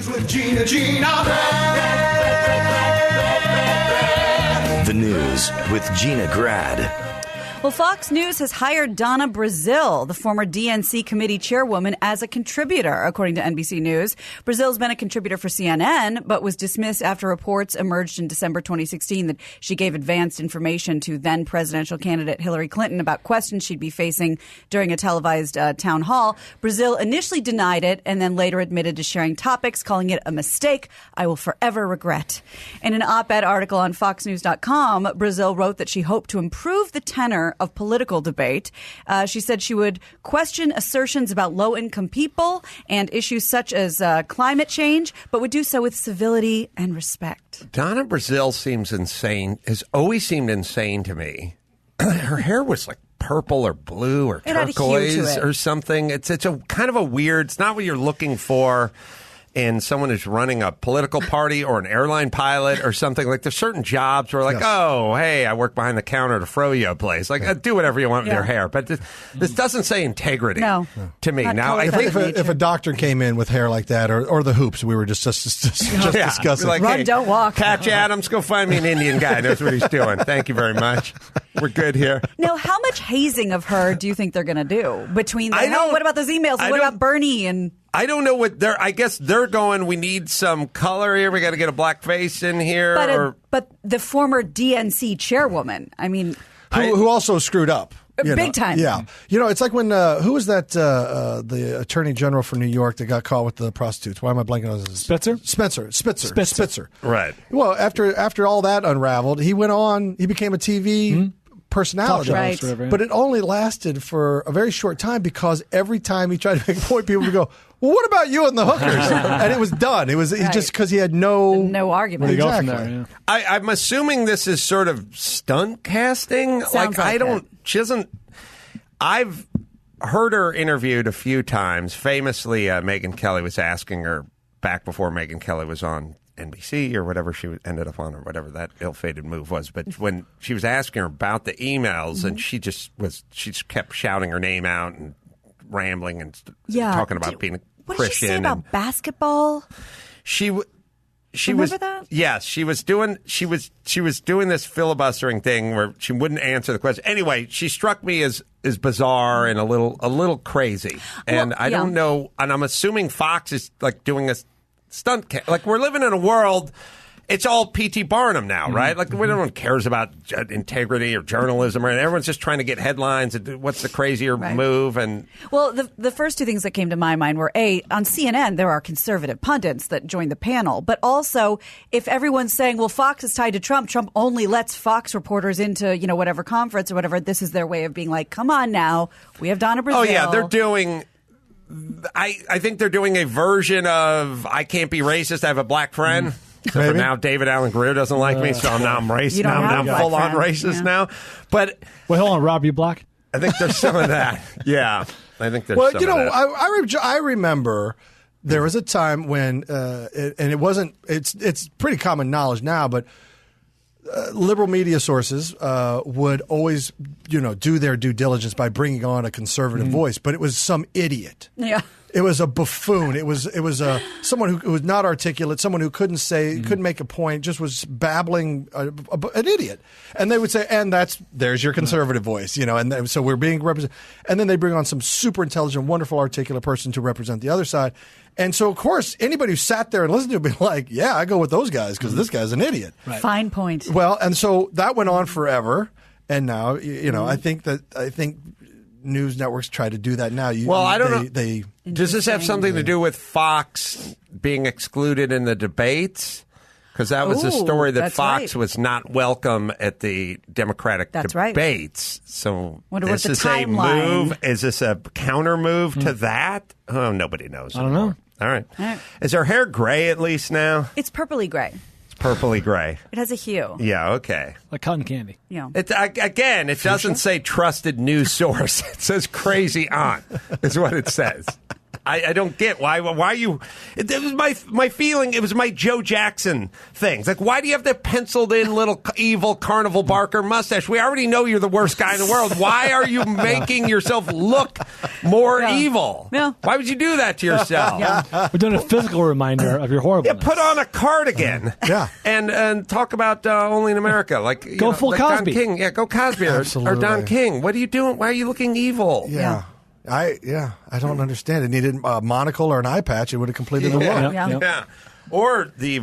with Gina. The News with Gina Grad. Well, Fox News has hired Donna Brazil, the former DNC committee chairwoman, as a contributor, according to NBC News. Brazil's been a contributor for CNN, but was dismissed after reports emerged in December 2016 that she gave advanced information to then presidential candidate Hillary Clinton about questions she'd be facing during a televised town hall. Brazil initially denied it and then later admitted to sharing topics, calling it a mistake I will forever regret. In an op-ed article on FoxNews.com, Brazil wrote that she hoped to improve the tenor of political debate. She said she would question assertions about low-income people and issues such as climate change, but would do so with civility and respect. Donna Brazil seems insane, has always seemed insane to me. Her hair was like purple or blue or turquoise or something. It's a kind of a weird, it's not what you're looking for in someone who's running a political party or an airline pilot or something. Like there's certain jobs where like, oh, hey, I work behind the counter at a froyo place. Like do whatever you want with your hair. But this doesn't say integrity to me. Now, I think if a doctor came in with hair like that or the hoops we were just discussing. Like, run, don't walk. Patch Adams, go find me an Indian guy. Knows what he's doing. Thank you very much. We're good here. Now, how much hazing of her do you think they're going to do between what about those emails? What about Bernie and... I don't know what I guess they're going, we need some color here. We got to get a black face in here. But the former DNC chairwoman, I mean. Who also screwed up. Big time. Yeah. You know, it's like when, who was that, the attorney general for New York that got caught with the prostitutes? Why am I blanking on his? Spitzer. Right. Well, after all that unraveled, he went on, he became a TV personality. Right. But it only lasted for a very short time because every time he tried to make a point, people would go, well, what about you and the hookers? And it was done. It was just because he had no argument. Exactly. There, I'm assuming this is sort of stunt casting. I've heard her interviewed a few times. Famously, Megyn Kelly was asking her back before Megyn Kelly was on NBC or whatever she ended up on or whatever that ill-fated move was. But when she was asking her about the emails and she just kept shouting her name out and rambling and talking about being a what Christian. What did she say about basketball? She Remember was that? Yes, she was doing this filibustering thing where she wouldn't answer the question. Anyway, she struck me as bizarre and a little crazy. And I don't know, and I'm assuming Fox is like doing a stunt like we're living in a world. It's all P.T. Barnum now, right? Like, no one cares about integrity or journalism, or everyone's just trying to get headlines and what's the crazier move. And well, the first two things that came to my mind were, on CNN, there are conservative pundits that join the panel. But also, if everyone's saying, well, Fox is tied to Trump only lets Fox reporters into, whatever conference or whatever, this is their way of being like, come on now, we have Donna Brazil. Oh, yeah, they're doing... I think they're doing a version of I can't be racist, I have a black friend. So for now, David Alan Grier doesn't like me, so now I'm racist. Now I'm full-on racist now. But wait, hold on, Rob, you black? I think there's some of that. Yeah, I think there's some of that. I remember there was a time when, and it wasn't. It's pretty common knowledge now, but liberal media sources would always, do their due diligence by bringing on a conservative voice, but it was some idiot. Yeah. It was a buffoon. It was someone who was not articulate, someone who couldn't make a point, just was babbling, an idiot. And they would say, and there's your conservative voice, and so we're being represented. And then they bring on some super intelligent, wonderful, articulate person to represent the other side. And so, of course, anybody who sat there and listened to it would be like, yeah, I go with those guys because this guy's an idiot. Right. Fine point. Well, and so that went on forever. And now, I think news networks try to do that now. I don't know. Does this have something to do with Fox being excluded in the debates? Because that was a story that Fox was not welcome at the Democratic debates. So this is a move. Is this a counter move to that? Oh, nobody knows. I don't know. All right. Is her hair gray at least now? It's purpley gray. Purpley gray. It has a hue. Yeah, okay. Like cotton candy. Yeah. It doesn't say trusted news source. It says crazy aunt is what it says. I don't get why you. It was my feeling. It was my Joe Jackson thing. It's like, why do you have that penciled in little evil Carnival Barker mustache? We already know you're the worst guy in the world. Why are you making yourself look more evil? Yeah. Why would you do that to yourself? We're doing a physical reminder of your horribleness. Yeah, put on a cardigan. And talk about Only in America. Like go full like Cosby. Don King. Yeah, go Cosby or Don King. What are you doing? Why are you looking evil? Yeah. I don't understand. It needed a monocle or an eye patch. It would have completed the look. Yeah. Or the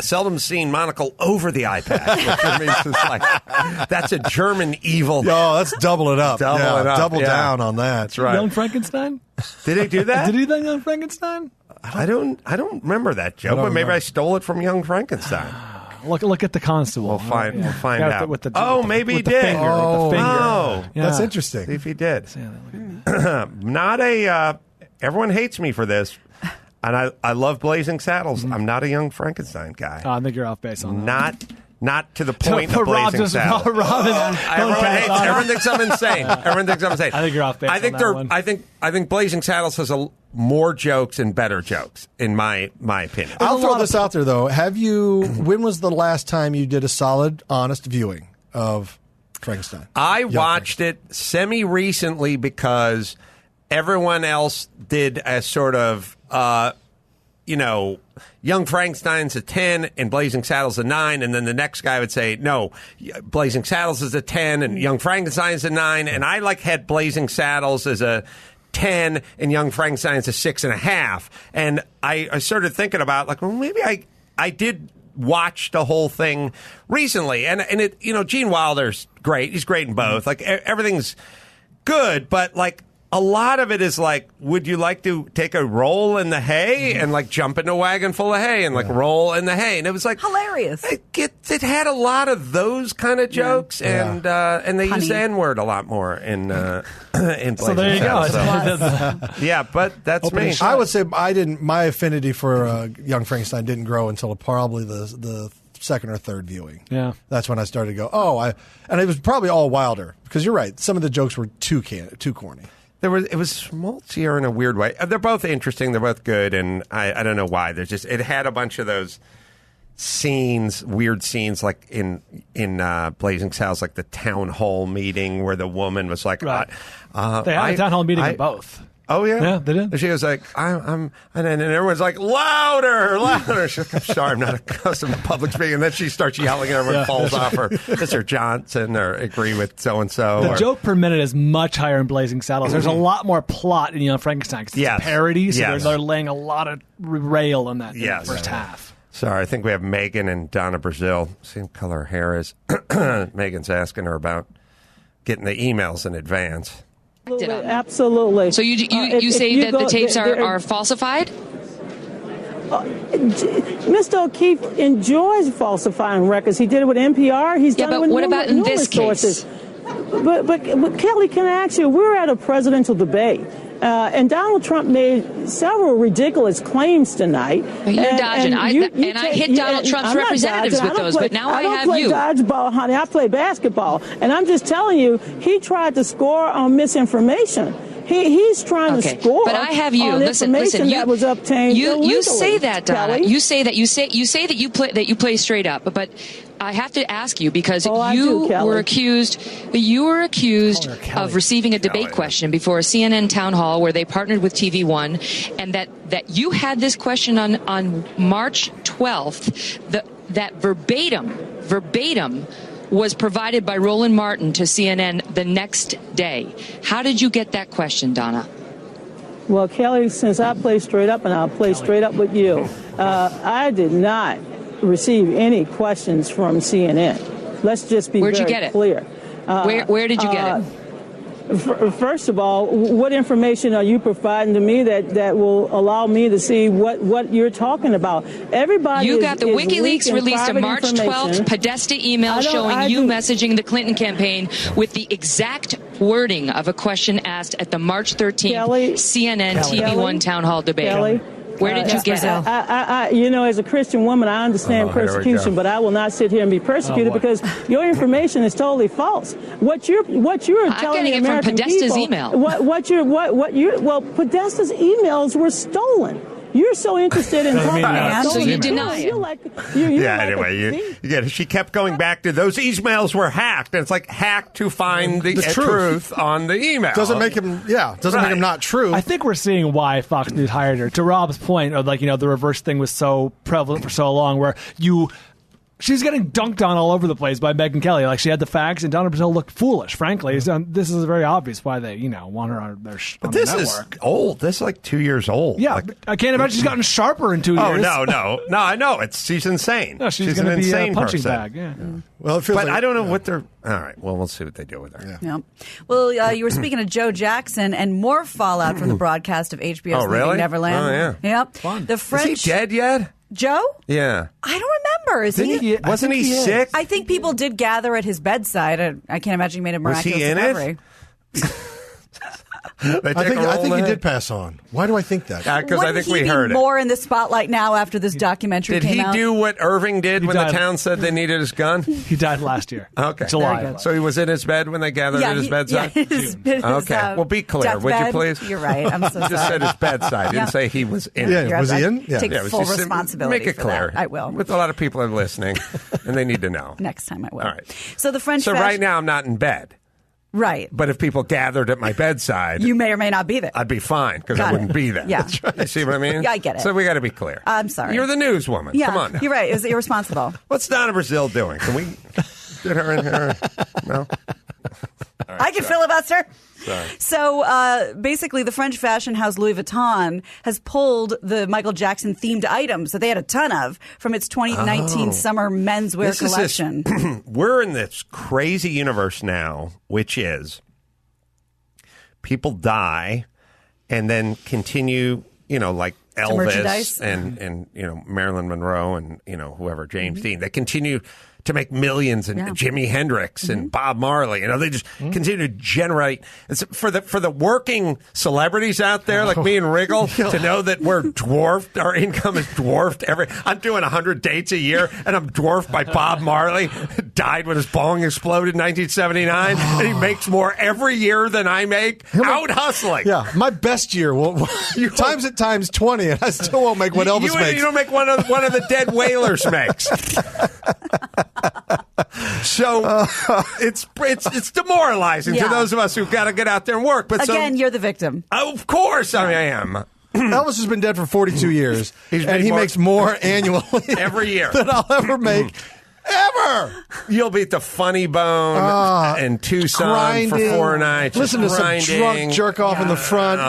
seldom seen monocle over the eye patch, which means it's like, that's a German evil. Oh, let's double it up. Double down on that. That's right. Young Frankenstein? Did he do that? Did he do that, Young Frankenstein? I don't remember that joke, but maybe I stole it from Young Frankenstein. Look at the constable. We'll find out. Maybe he with the did. Finger, with the finger. Oh, that's interesting. See if he did. Everyone hates me for this, and I love Blazing Saddles. I'm not a Young Frankenstein guy. I think you're off base on that. Not to the point of Blazing Saddles. Everyone thinks I'm insane. Everyone thinks I'm insane. I think you're off base on that one. I think Blazing Saddles has more jokes and better jokes, in my opinion. I'll throw this out there, though. When was the last time you did a solid, honest viewing of Frankenstein? I watched it semi-recently because everyone else did a sort of, Young Frankenstein's a 10 and Blazing Saddles a 9, and then the next guy would say, no, Blazing Saddles is a 10 and Young Frankenstein's a 9, and I had Blazing Saddles as a 10 and Young Frankenstein's a 6.5. And I started thinking about, maybe I did watch the whole thing recently. And it, Gene Wilder's great. He's great in both. Everything's good, but a lot of it is would you like to take a roll in the hay and jump in a wagon full of hay and roll in the hay? And it was hilarious. It had a lot of those kind of jokes, and they used the N-word a lot more in Blazing So there you go. Yeah, but that's me. I would say my affinity for Young Frankenstein didn't grow until probably the second or third viewing. Yeah, that's when I started to go. And it was probably all Wilder, because you're right. Some of the jokes were too corny. It was schmaltzier in a weird way. They're both interesting. They're both good, and I don't know why. It had a bunch of those scenes, weird scenes, like in Blazing Saddles, like the town hall meeting where the woman was like, right. They had a town hall meeting in both. Oh, yeah? Yeah, they did. And she was like, and then everyone's like, louder. She's like, I'm sorry, I'm not accustomed to public speaking. And then she starts yelling and everyone falls off her. Mr. Johnson, or agree with so-and-so. The joke per minute is much higher in Blazing Saddles. There's a lot more plot in Young Frankenstein because it's a parody, so they're laying a lot of rail on that in the first half. Sorry, I think we have Megan and Donna Brazil. Same color her hair is. Megan's asking her about getting the emails in advance. Absolutely. So you say that the tapes are falsified? Mr. O'Keefe enjoys falsifying records. He did it with NPR. He's done it with what about in this sources. case? But Kelly, can I ask you? We're at a presidential debate. And Donald Trump made several ridiculous claims tonight. You're dodging. I hit Donald Trump's representatives with those, but now I have you. I don't play dodgeball, honey. I play basketball. And I'm just telling you, he tried to score on misinformation. He's trying to score. But I have you. On listen. That was obtained illegally. You say that, Donna. Kelly? You say that you play straight up. But I have to ask you because you were accused of receiving a debate question before a CNN town hall where they partnered with TV One, and that you had this question on March 12th. That verbatim was provided by Roland Martin to CNN the next day. How did you get that question, Donna? Well, Kelly, since I play straight up, and I'll play straight up with you, I did not receive any questions from CNN. Let's just be Where'd very you get it? clear. Where did you get it? First of all, what information are you providing to me that will allow me to see what you're talking about? Everybody You got the WikiLeaks released a March 12th Podesta email showing you messaging the Clinton campaign with the exact wording of a question asked at the March 13th CNN TV1 town hall debate. Where did you get it? As a Christian woman, I understand persecution, but I will not sit here and be persecuted because your information is totally false. What you're telling the American Podesta's people, email. Podesta's emails were stolen. You're so interested in talking about so you deny it. She kept going back to those emails were hacked, and it's like hacked to find the truth on the email. Doesn't make him make him not true. I think we're seeing why Fox News hired her. To Rob's point, of the reverse thing was so prevalent for so long, where she's getting dunked on all over the place by Megyn Kelly. Like, she had the facts, and Donna Brazile looked foolish, frankly. This is very obvious why they, want her on their network. This is old. This is like 2 years old. Yeah, I can't imagine she's gotten sharper in 2 years. Oh, no, I know. She's insane. No, she's going to be a punching bag. Yeah. Well, it feels I don't know what they're... All right, well, we'll see what they do with her. Yeah. Well, you were speaking of Joe Jackson and more fallout from the broadcast of HBO's Leaving Neverland. Oh, yeah. Yep. Fun. The French... Is he dead yet? Joe? Yeah. I don't remember. Wasn't he sick? I think people did gather at his bedside. I can't imagine he made a miraculous recovery. I think he did pass on. Why do I think that? Because I think we heard it. More in the spotlight now after this documentary came out. Did he do what Irving did when the town said they needed his gun? He died last year. Okay. July. So he was in his bed when they gathered at his bedside? Okay. Well, be clear, would you please? You're right. I'm so sorry. Just said his bedside. Didn't say he was in. Yeah, was he in? Yeah. Take full responsibility. Make it clear. I will. With a lot of people are listening, and they need to know. Next time I will. All right. So the French. So right now I'm not in bed. Right. But if people gathered at my bedside... You may or may not be there. I'd be fine, because I wouldn't be there. Yeah. That's right. You see what I mean? Yeah, I get it. So we got to be clear. I'm sorry. You're the newswoman. Yeah, Come on now. You're right. It was irresponsible. What's Donna Brazile doing? Can we get her in here? No? Right, I can filibuster. Sorry. So basically, the French fashion house Louis Vuitton has pulled the Michael Jackson themed items that they had a ton of from its 2019 summer menswear collection. We're in this crazy universe now, which is people die and then continue, like Elvis and Marilyn Monroe and whoever, James Dean. They continue to make millions, and Jimi Hendrix and Bob Marley. They just continue to generate. It's for the working celebrities out there like me and Riggle to know that we're dwarfed. Our income is dwarfed. I'm doing 100 dates a year, and I'm dwarfed by Bob Marley. Died when his bong exploded in 1979, and he makes more every year than I make. Out hustling. Yeah, my best year times 20, and I still won't make what Elvis makes. You don't make one of the dead Wailers makes. So it's demoralizing to those of us who've got to get out there and work. But again, you're the victim. Of course, I am. Elvis has been dead for 42 years, and he makes more annually every year than I'll ever make. Ever. You'll be at the Funny Bone in Tucson for 4 nights. Listen to some drunk jerk off in the front.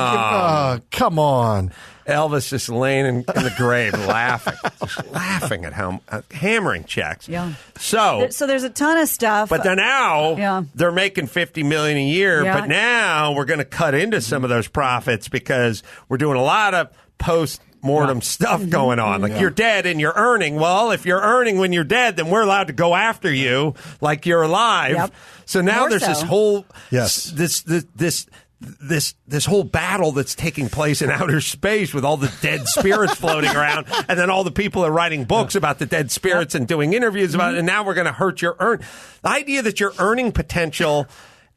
Come on. Elvis just laying in the grave laughing at how hammering checks. Yeah. So there's a ton of stuff. But then now they're making $50 million a year. Yeah. But now we're going to cut into some of those profits because we're doing a lot of post-mortem stuff going on. Like you're dead and you're earning. Well, if you're earning when you're dead, then we're allowed to go after you like you're alive. Yep. So now there's this whole this whole battle that's taking place in outer space with all the dead spirits floating around, and then all the people are writing books about the dead spirits and doing interviews about it, and now we're going to hurt your The idea that your earning potential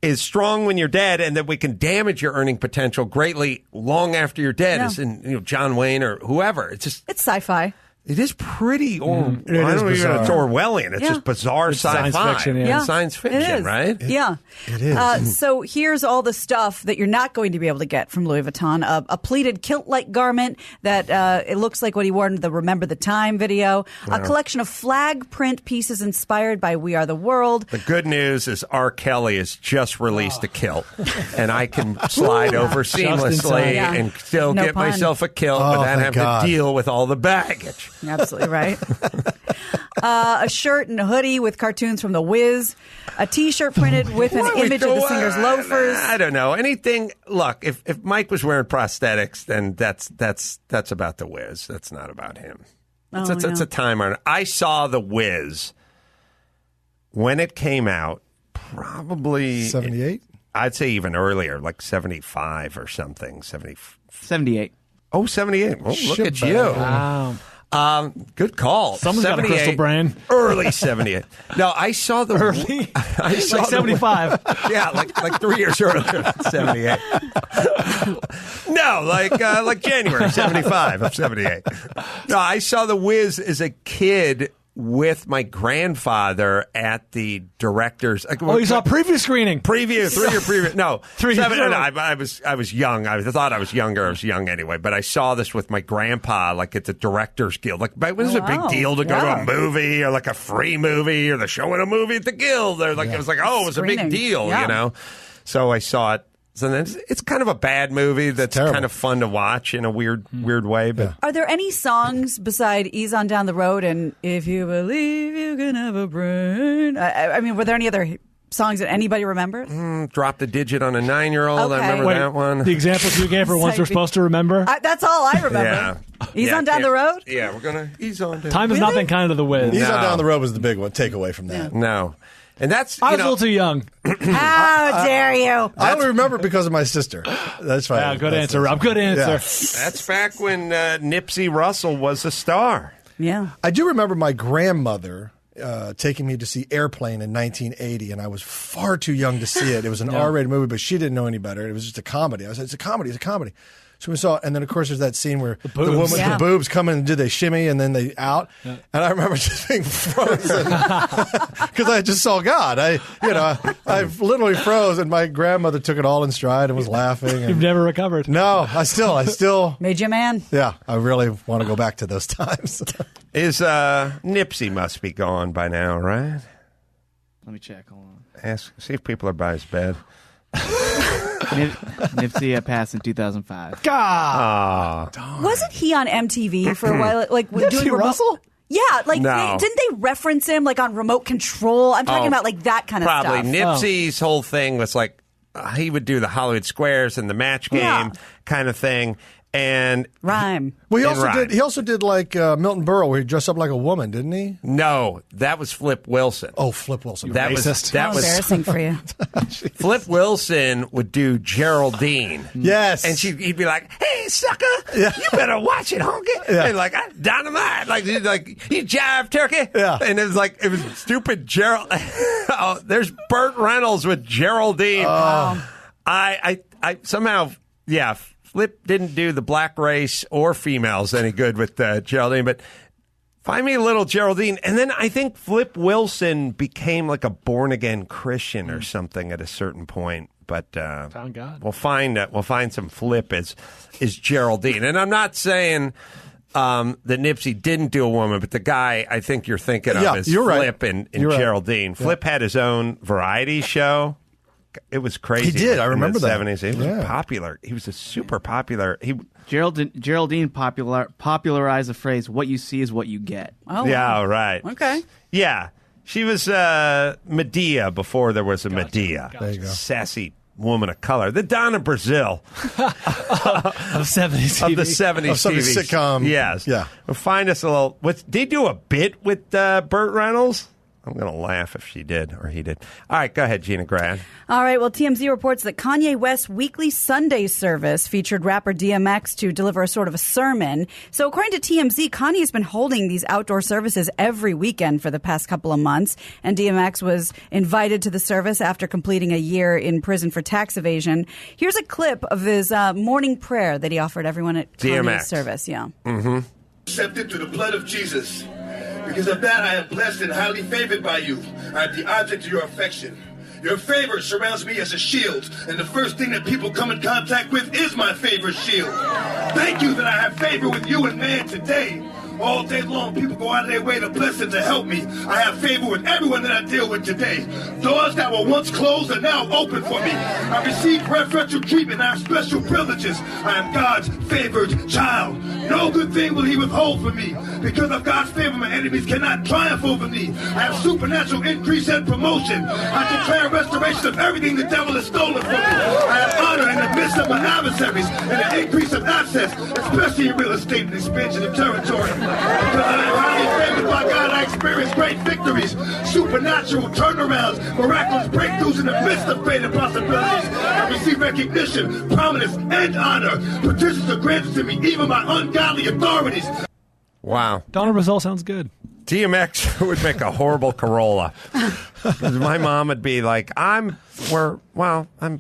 is strong when you're dead and that we can damage your earning potential greatly long after you're dead is in John Wayne or whoever. It's sci-fi. It is pretty, it's Orwellian. It's just bizarre sci-fi. Science fiction, Science fiction, right? It is. So here's all the stuff that you're not going to be able to get from Louis Vuitton. A pleated kilt-like garment that it looks like what he wore in the Remember the Time video. Wow. A collection of flag print pieces inspired by We Are the World. The good news is R. Kelly has just released a kilt. And I can slide over seamlessly and still get myself a kilt without having to deal with all the baggage. Absolutely right. A shirt and a hoodie with cartoons from The Wiz. A T-shirt printed with an image of the singer's loafers. I don't know. Anything. Look, if Mike was wearing prosthetics, then that's about The Wiz. That's not about him. It's a time on. I saw The Wiz when it came out, probably 78. I'd say even earlier, like 75 or something. 78. Oh, 78. Well, look at you. Wow. Good call. Someone's got a crystal brain. Early 78. No, I saw the early. I saw like 75. Yeah, like 3 years earlier than 78. No, like January 75 of 78. No, I saw The Wiz as a kid with my grandfather at the director's. You saw a preview screening. 3-year preview. No, 3 years. I was young. I thought I was younger. I was young anyway. But I saw this with my grandpa, like at the Directors Guild. Like, it was a big deal to go to a movie or like a free movie or the showing a movie at the Guild. Or like it was like, it was a big deal, you know. So I saw it. So then it's kind of a bad movie that's kind of fun to watch in a weird way. But are there any songs beside "Ease on Down the Road" and "If You Believe You Can Have a Brain"? I mean, were there any other songs that anybody remembers? Drop the Digit on a 9-year-old. Okay. I remember that one. The examples you gave are ones we're supposed to remember. That's all I remember. Yeah. Ease on Down the Road? Yeah, we're going to ease on down. Time has not been kind to The Wiz. Ease on Down the Road was the big one. Take away from that. No. And that's, I was a little too young. How dare you? I only remember it because of my sister. That's fine. Yeah, good answer, Rob. Good answer. Yeah. That's back when Nipsey Russell was a star. Yeah. I do remember my grandmother taking me to see Airplane in 1980, and I was far too young to see it. It was an R-rated movie, but she didn't know any better. It was just a comedy. I said, it's a comedy. So we saw it, and then, of course, there's that scene where the woman, the boobs come in and do they shimmy, and then they out. Yeah. And I remember just being frozen because I just saw God. I literally froze, and my grandmother took it all in stride and was laughing. And you've never recovered. No, I still made you a man. Yeah, I really want to go back to those times. Is Nipsey must be gone by now, right? Let me check. Hold on. See if people are by his bed. Nipsey passed in 2005. God, wasn't he on MTV for a while? Like Nipsey Russell? Yeah, like didn't they reference him like on Remote Control? I'm talking about like that kind of stuff. Probably. Nipsey's whole thing was like he would do the Hollywood Squares and the Match Game kind of thing. And rhyme. Well, he also did like Milton Berle, where he dressed up like a woman, didn't he? No, that was Flip Wilson. Oh, Flip Wilson. That was embarrassing for you. Flip Wilson would do Geraldine. Yes, and he'd be like, "Hey, sucker, you better watch it, honky." Yeah. And like dynamite, like you jive turkey. Yeah, and it was stupid Gerald. Oh, there's Burt Reynolds with Geraldine. I somehow Flip didn't do the black race or females any good with Geraldine, but find me a little Geraldine. And then I think Flip Wilson became like a born-again Christian or something at a certain point. But found God. We'll find some Flip as Geraldine. And I'm not saying that Nipsey didn't do a woman, but the guy I think you're thinking of is Flip and Geraldine. Right. Flip had his own variety show. It was crazy. He did. I remember that. 70s. He was popular. He was a super popular. Geraldine popularized the phrase, "What you see is what you get." Oh, yeah, right. Okay. Yeah. She was Medea before there was a Medea. There you go. Sassy woman of color. The Donna Brazil of 70s TV. Of the 70s of some TV. sitcom. Yes. Yeah. Well, find us a little. Did he do a bit with Burt Reynolds? I'm going to laugh if she did or he did. All right, go ahead, Gina Grad. All right, well, TMZ reports that Kanye West's weekly Sunday service featured rapper DMX to deliver a sort of a sermon. So according to TMZ, Kanye has been holding these outdoor services every weekend for the past couple of months. And DMX was invited to the service after completing a year in prison for tax evasion. Here's a clip of his morning prayer that he offered everyone at Kanye's service. Yeah. Mm-hmm. Accepted through the blood of Jesus. Because of that, I am blessed and highly favored by you. I am the object of your affection. Your favor surrounds me as a shield, and the first thing that people come in contact with is my favorite shield. Thank you that I have favor with you and man today. All day long, people go out of their way to bless and to help me. I have favor with everyone that I deal with today. Doors that were once closed are now open for me. I receive preferential treatment. I have special privileges. I am God's favored child. No good thing will he withhold from me. Because of God's favor, my enemies cannot triumph over me. I have supernatural increase and promotion. I declare restoration of everything the devil has stolen from me. I have honor in the midst of my adversaries and an increase of access, especially in real estate and expansion of territory. Because I am highly favored by God, I experience great victory victories, supernatural turnarounds, miraculous breakthroughs in the midst of fate and possibilities. I receive recognition, prominence, and honor. Petitions are granted to me, even by ungodly authorities. Wow. Donna Brazil sounds good. DMX would make a horrible Corolla. My mom would be like, I'm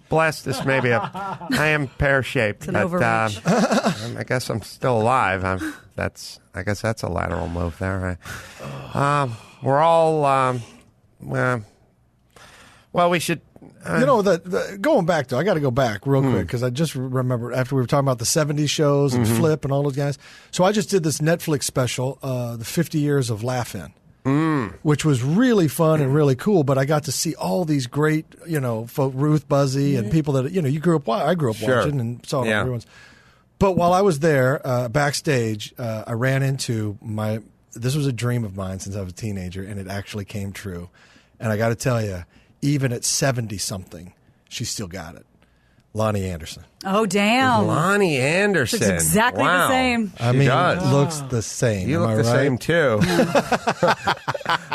blessed. This maybe I am pear-shaped. It's an overreach. I guess I'm still alive. I guess that's a lateral move there. We're all, we should. Going back though, I got to go back real quick because I just remember after we were talking about the 70s shows and Flip and all those guys. So I just did this Netflix special, the 50 Years of Laugh-In, which was really fun and really cool. But I got to see all these great, folk, Ruth Buzzy and people that you grew up. I grew up watching and saw everyone's. But while I was there backstage, I ran into this was a dream of mine since I was a teenager, and it actually came true. And I got to tell you, even at 70-something, she still got it. Lonnie Anderson. Oh, damn. Lonnie Anderson. Looks exactly the same. Looks the same. You look the same, too.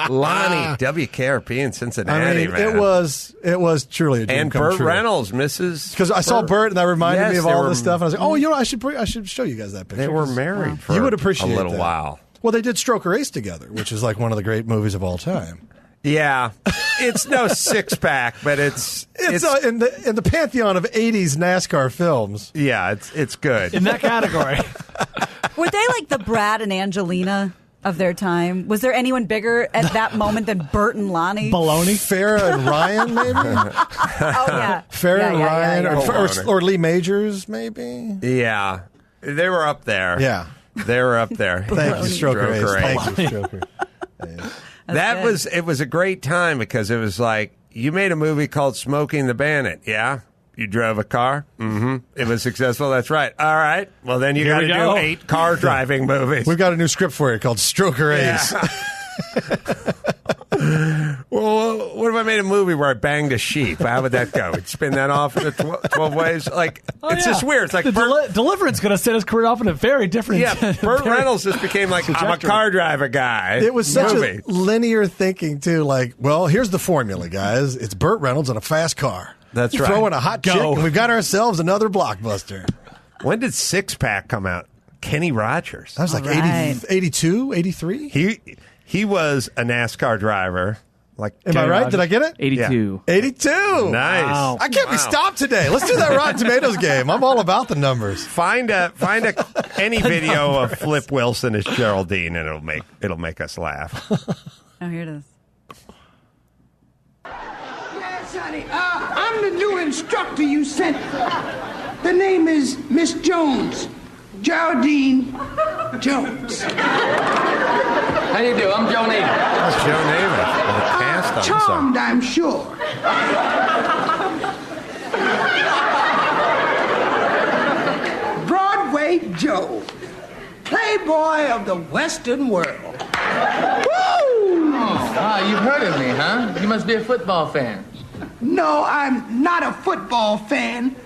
Lonnie, WKRP in Cincinnati, man. It was truly a dream and come Burt true. Reynolds, Mrs. Because I saw Burt, and that reminded me of all this stuff. And I was like, oh, I should show you guys that picture. They were married for you would appreciate a little that. while. Well, they did Stroker Ace together, which is like one of the great movies of all time. Yeah, it's no six-pack, but it's in the pantheon of 80s NASCAR films. Yeah, it's good. In that category. Were they like the Brad and Angelina of their time? Was there anyone bigger at that moment than Burt and Lonnie? Baloney? Farrah and Ryan, maybe? Oh, yeah. Farrah and Ryan, yeah. Or Lee Majors, maybe? Yeah, they were up there. Yeah. They were up there. Thank you, Stroker Ace. Thank you, Stroker. It was a great time because it was like, you made a movie called Smoking the Bandit, yeah? You drove a car? Mm-hmm. It was successful, that's right. All right, well then you got to do 8 car driving movies. We've got a new script for you called Stroker Ace. Yeah. Well, what if I made a movie where I banged a sheep? How would that go? We'd spin that off in 12 ways? Just weird. It's like Deliverance going to set his career off in a very different... Yeah, Burt Reynolds just became like, I'm a car driver guy. It was such a linear thinking, too. Like, well, here's the formula, guys. It's Burt Reynolds in a fast car. That's right. Throw in a hot chick, and we've got ourselves another blockbuster. When did Six Pack come out? Kenny Rogers. That was like 82, 83? He was a NASCAR driver. Am I right? Did I get it? 82. Yeah. 82. Nice. Wow. I can't be stopped today. Let's do that Rotten Tomatoes game. I'm all about the numbers. Find any video of Flip Wilson as Geraldine, and it'll make us laugh. Oh, here it is. Yes, honey. I'm the new instructor you sent. The name is Miss Jones. Geraldine Jones. How do you do? I'm Joe Namath. That's Joe Namath. Charmed, I'm sure. Broadway Joe, playboy of the Western world. Woo! You've heard of me, huh? You must be a football fan. No, I'm not a football fan.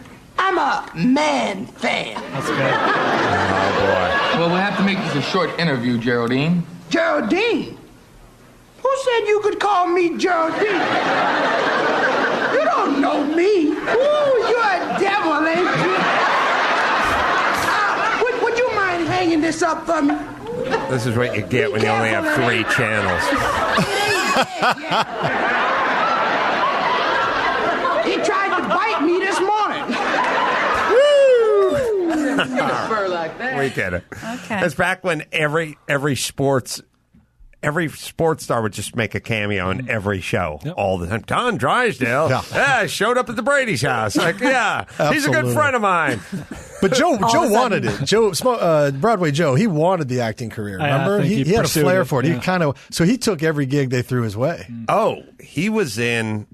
I'm a man fan. That's good. Oh, boy. Well, we'll have to make this a short interview, Geraldine. Geraldine? Who said you could call me Geraldine? You don't know me. Ooh, you're a devil, ain't you? Would you mind hanging this up for me? This is what you get when you only have 3 channels. He tried to bite me this morning. We get it. Okay. It's back when every sports star would just make a cameo in every show all the time. Don Drysdale showed up at the Brady's house. Like, he's a good friend of mine. But Joe wanted it. Broadway Joe, he wanted the acting career. Remember, he had a flair for it. Yeah. So he took every gig they threw his way. Oh, he was in.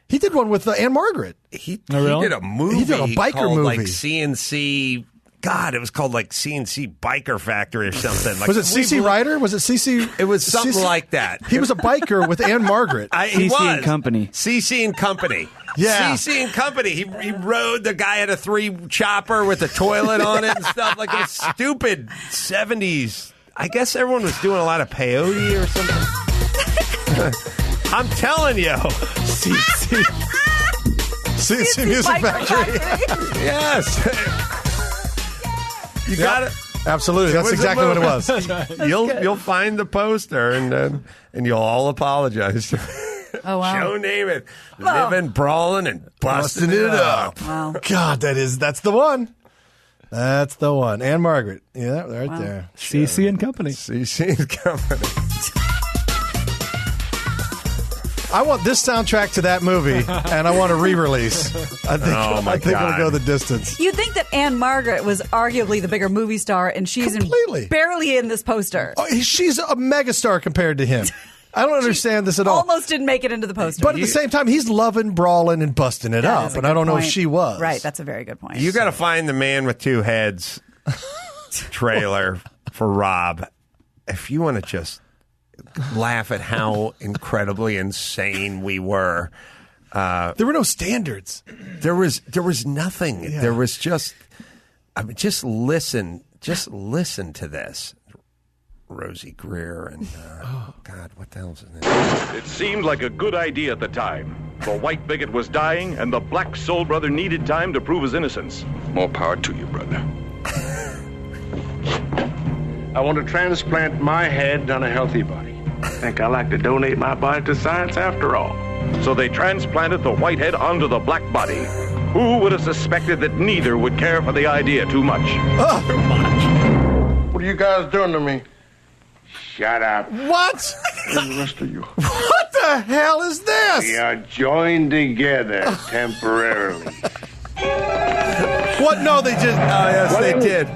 He did one with Anne Margaret. He did a movie. He did a biker called, movie, like CNC. God, it was called like CNC Biker Factory or something. Like, was it CC Ryder? Was it CC? It was something like that. He was a biker with Anne Margaret. CC and Company. CC and Company. Yeah. CC and Company. He rode, the guy had a 3 chopper with a toilet on it and stuff. Like a stupid 70s. I guess everyone was doing a lot of peyote or something. I'm telling you. CNC Music Factory. Yes. You got it. Absolutely. That's exactly what it was. You'll find the poster and you'll all apologize. Oh, wow. Show name it. Living, brawling, and busting it up. Wow. God, that's the one. That's the one. Anne Margaret. Yeah, right there. CC and Company. CC and Company. I want this soundtrack to that movie, and I want a re-release. I think it'll go the distance. You'd think that Anne Margaret was arguably the bigger movie star, and she's barely in this poster. Oh, she's a megastar compared to him. I don't understand this at all. Almost didn't make it into the poster. But at the same time, he's loving, brawling, and busting it up, and I don't know if she was. Right, that's a very good point. You got to find the Man with Two Heads trailer for Rob if you want to just laugh at how incredibly insane we were. There were no standards. There was nothing. Yeah. There was just listen to this. Rosie Greer and God, what the hell's his name? It seemed like a good idea at the time. The white bigot was dying, and the black soul brother needed time to prove his innocence. More power to you, brother. I want to transplant my head on a healthy body. I think I like to donate my body to science after all. So they transplanted the white head onto the black body. Who would have suspected that neither would care for the idea too much? Too much. What are you guys doing to me? Shut up. What? Where's the rest of you? What the hell is this? We are joined together temporarily. What? No, they didn't. Oh, yes, they did.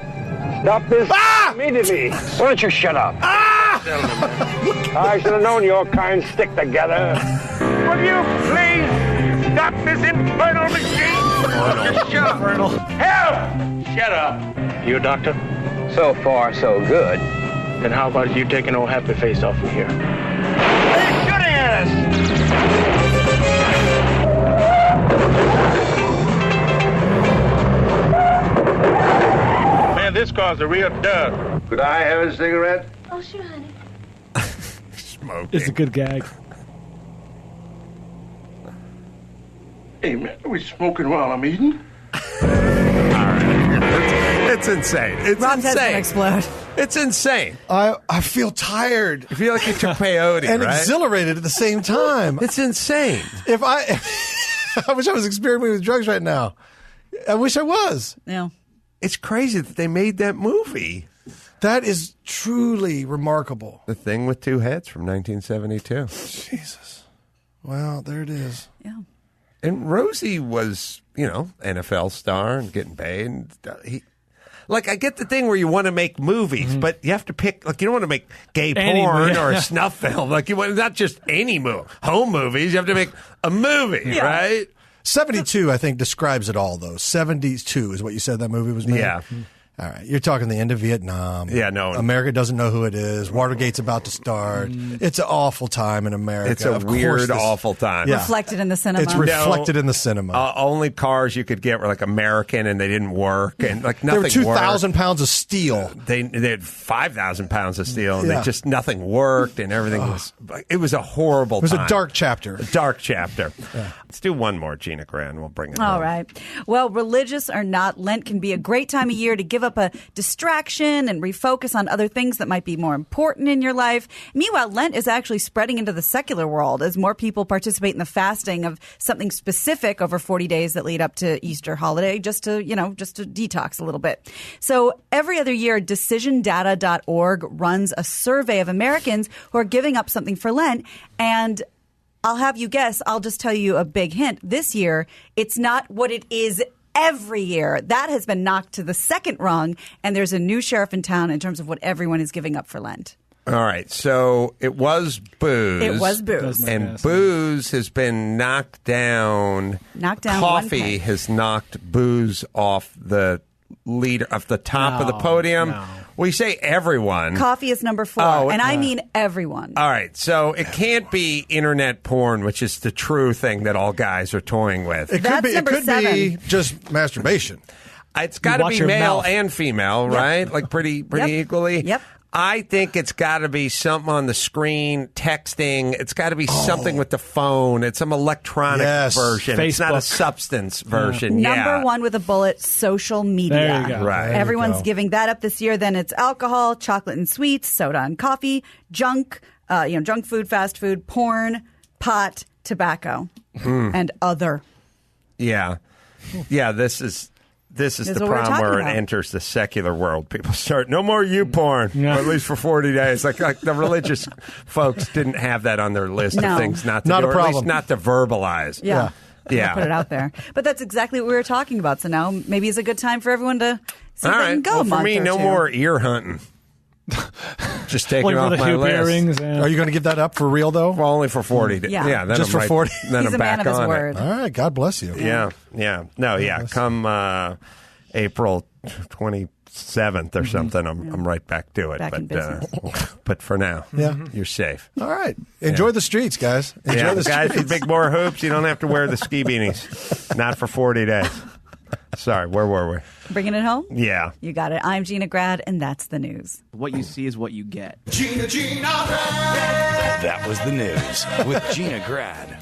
Stop this immediately. Why don't you shut up? I should have known your kind stick together. Will you please stop this infernal machine? Just shut up. Help! Shut up. You a doctor? So far, so good. Then how about you taking old happy face off of here? They're shooting at us! Man, this car's a real dud. Could I have a cigarette? Oh, sure, honey. Smoking. It's a good gag. Hey, man, are we smoking while I'm eating? It's insane. It's Rob's head's gonna insane. explode. It's insane. I feel tired. I feel like you took peyote, and right? exhilarated at the same time. It's insane. If I wish I was experimenting with drugs right now. I wish I was. Yeah. It's crazy that they made that movie. That is truly remarkable. The Thing with Two Heads from 1972. Jesus. Well, there it is. Yeah. And Rosie was, NFL star and getting paid. And I get the thing where you want to make movies, but you have to pick, you don't want to make gay porn or a snuff film. You want not just any movie. Home movies, you have to make a movie, right? 72, I think, describes it all, though. 72 is what you said that movie was made? Yeah. All right. You're talking the end of Vietnam. Yeah, no. America doesn't know who it is. Watergate's about to start. It's an awful time in America. It's a weird, awful time. Yeah. Reflected in the cinema. It's reflected in the cinema. Only cars you could get were American, and they didn't work, and nothing. There were 2,000 pounds of steel. They had 5,000 pounds of steel, and nothing worked, and everything was. It was a horrible. It was time. a dark chapter. A dark chapter. Yeah. Let's do one more, Gina Gran. We'll bring it. All home. right. Well, religious or not, Lent can be a great time of year to give up a distraction and refocus on other things that might be more important in your life. Meanwhile, Lent is actually spreading into the secular world as more people participate in the fasting of something specific over 40 days that lead up to Easter holiday, just to detox a little bit. So every other year, DecisionData.org runs a survey of Americans who are giving up something for Lent, and I'll have you guess. I'll just tell you a big hint. This year, it's not what it is every year. That has been knocked to the second rung, and there's a new sheriff in town in terms of what everyone is giving up for Lent. All right. So it was booze. It was booze. And booze has been knocked down. Coffee has knocked booze off the leader of the top of the podium. No. We say everyone. Coffee is number 4, and I mean everyone. All right, so it can't be internet porn, which is the true thing that all guys are toying with. It could be just masturbation. It's got to be male and female, right? Pretty equally. Yep. I think it's got to be something on the screen, texting. It's got to be something with the phone. It's some electronic version. Facebook. It's not a substance version. Number one with a bullet, social media. There you go. Right. Everyone's giving that up this year. Then it's alcohol, chocolate and sweets, soda and coffee, junk, junk food, fast food, porn, pot, tobacco, and other. Yeah. Yeah, this is the problem where it enters the secular world. People start, no more you porn, or at least for 40 days. Like the religious folks didn't have that on their list of things not to do, or at least not to verbalize. Yeah. Yeah. Put it out there. But that's exactly what we were talking about. So now maybe it's a good time for everyone to see if they can go a month for me, or no two. more ear hunting. Just taking off the my hoop list. earrings. Are you going to give that up for real, though? Well, only for 40 days. Yeah. Then just I'm for 40? Then He's I'm a man back of his on word. All right. God bless you. Yeah. No, yeah. Come April 27th or something, I'm right back to it. Back in business. But for now, you're safe. All right. Enjoy the streets, guys. Enjoy the guys streets. with big more hoops, you don't have to wear the ski beanies. Not for 40 days. Sorry, where were we? Bringing it home? Yeah. You got it. I'm Gina Grad, and that's the news. What you see is what you get. That was the news with Gina Grad.